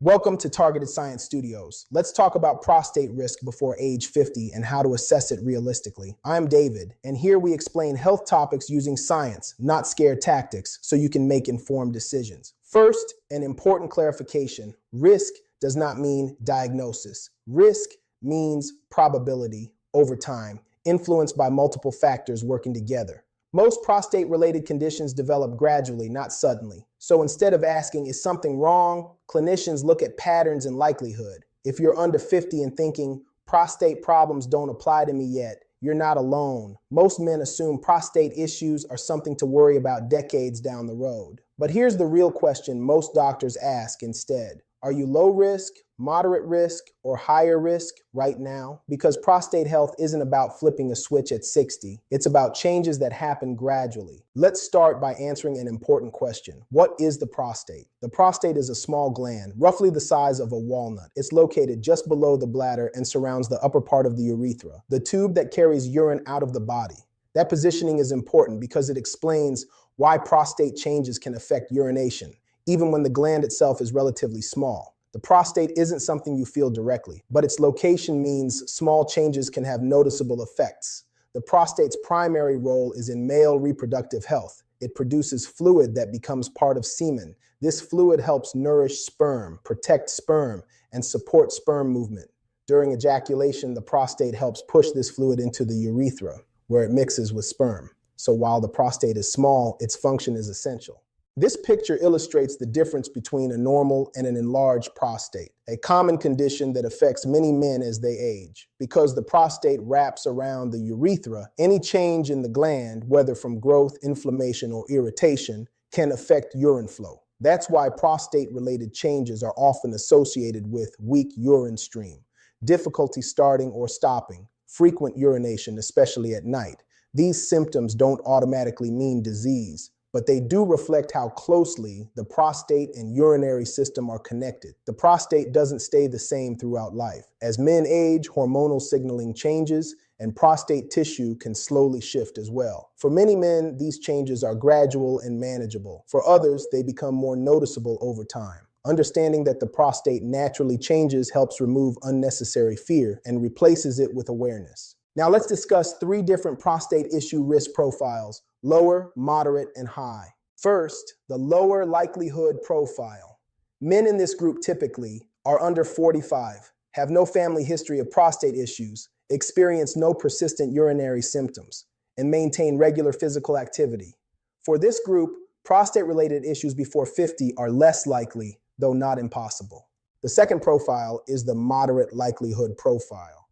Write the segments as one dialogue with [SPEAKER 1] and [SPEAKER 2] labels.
[SPEAKER 1] Welcome to Targeted Science Studios. Let's talk about prostate risk before age 50 and how to assess it realistically. I'm David, and here we explain health topics using science, not scare tactics, so you can make informed decisions. First, an important clarification. Risk does not mean diagnosis. Risk means probability over time, influenced by multiple factors working together. Most prostate-related conditions develop gradually, not suddenly. So instead of asking, is something wrong, clinicians look at patterns and likelihood. If you're under 50 and thinking, prostate problems don't apply to me yet, you're not alone. Most men assume prostate issues are something to worry about decades down the road. But here's the real question most doctors ask instead. Are you low risk, moderate risk, or higher risk right now? Because prostate health isn't about flipping a switch at 60. It's about changes that happen gradually. Let's start by answering an important question. What is the prostate? The prostate is a small gland, roughly the size of a walnut. It's located just below the bladder and surrounds the upper part of the urethra, the tube that carries urine out of the body. That positioning is important because it explains why prostate changes can affect urination, even when the gland itself is relatively small. The prostate isn't something you feel directly, but its location means small changes can have noticeable effects. The prostate's primary role is in male reproductive health. It produces fluid that becomes part of semen. This fluid helps nourish sperm, protect sperm, and support sperm movement. During ejaculation, the prostate helps push this fluid into the urethra, where it mixes with sperm. So while the prostate is small, its function is essential. This picture illustrates the difference between a normal and an enlarged prostate, a common condition that affects many men as they age. Because the prostate wraps around the urethra, any change in the gland, whether from growth, inflammation, or irritation, can affect urine flow. That's why prostate-related changes are often associated with weak urine stream, difficulty starting or stopping, frequent urination, especially at night. These symptoms don't automatically mean disease, but they do reflect how closely the prostate and urinary system are connected. The prostate doesn't stay the same throughout life. As men age, hormonal signaling changes, and prostate tissue can slowly shift as well. For many men, these changes are gradual and manageable. For others, they become more noticeable over time. Understanding that the prostate naturally changes helps remove unnecessary fear and replaces it with awareness. Now let's discuss 3 different prostate issue risk profiles: lower, moderate, and high. First, the lower likelihood profile. Men in this group typically are under 45, have no family history of prostate issues, experience no persistent urinary symptoms, and maintain regular physical activity. For this group, prostate-related issues before 50 are less likely, though not impossible. The second profile is the moderate likelihood profile.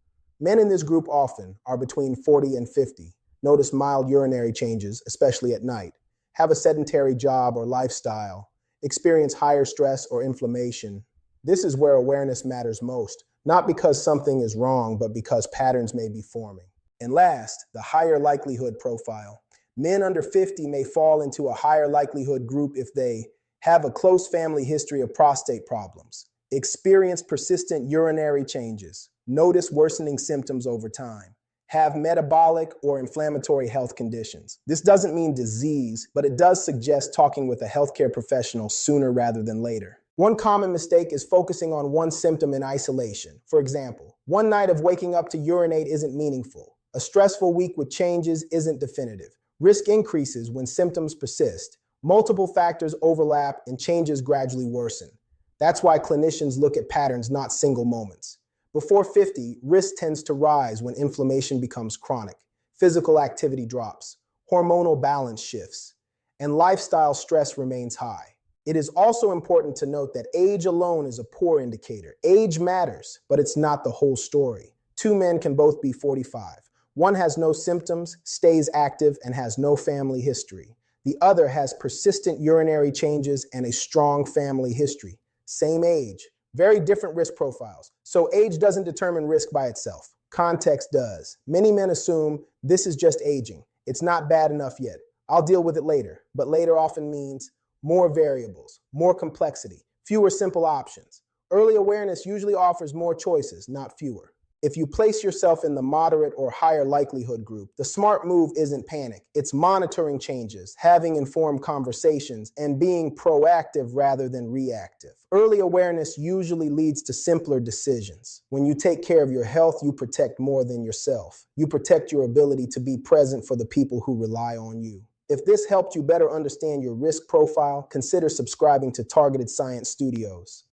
[SPEAKER 1] Men in this group often are between 40 and 50, notice mild urinary changes, especially at night, have a sedentary job or lifestyle, experience higher stress or inflammation. This is where awareness matters most, not because something is wrong, but because patterns may be forming. And last, the higher likelihood profile. Men under 50 may fall into a higher likelihood group if they have a close family history of prostate problems, experience persistent urinary changes, notice worsening symptoms over time, have metabolic or inflammatory health conditions. This doesn't mean disease, but it does suggest talking with a healthcare professional sooner rather than later. One common mistake is focusing on one symptom in isolation. For example, one night of waking up to urinate isn't meaningful. A stressful week with changes isn't definitive. Risk increases when symptoms persist. Multiple factors overlap and changes gradually worsen. That's why clinicians look at patterns, not single moments. Before 50, risk tends to rise when inflammation becomes chronic, physical activity drops, hormonal balance shifts, and lifestyle stress remains high. It is also important to note that age alone is a poor indicator. Age matters, but it's not the whole story. 2 men can both be 45. One has no symptoms, stays active, and has no family history. The other has persistent urinary changes and a strong family history. Same age. Very different risk profiles. So age doesn't determine risk by itself. Context does. Many men assume this is just aging. It's not bad enough yet. I'll deal with it later. But later often means more variables, more complexity, fewer simple options. Early awareness usually offers more choices, not fewer. If you place yourself in the moderate or higher likelihood group, the smart move isn't panic. It's monitoring changes, having informed conversations, and being proactive rather than reactive. Early awareness usually leads to simpler decisions. When you take care of your health, you protect more than yourself. You protect your ability to be present for the people who rely on you. If this helped you better understand your risk profile, consider subscribing to Targeted Science Studios.